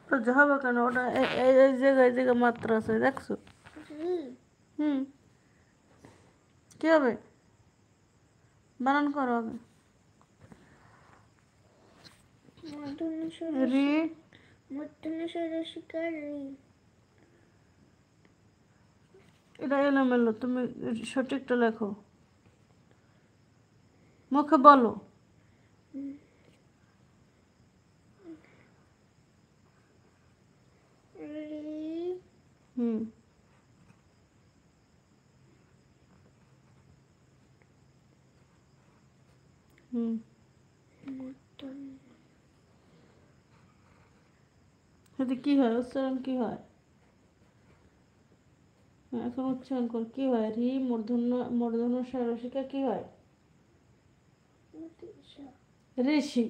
তো যা হবে কেন, ওটা এই জায়গায় মাত্রা আছে, দেখছো? হুম, কি হবে? বানান করো আগে। রি। এটা এলোমেলো, তুমি সঠিকটা লেখো, মুখে বলো। হুম, হুম, এতে কি হয়? উচ্চারণ কি হয়? এখন উচ্চারণ কর, কি হয়? রি মূর্ধন্য মূর্ধন্য স্বরসিকা কি হয়? ঋষি।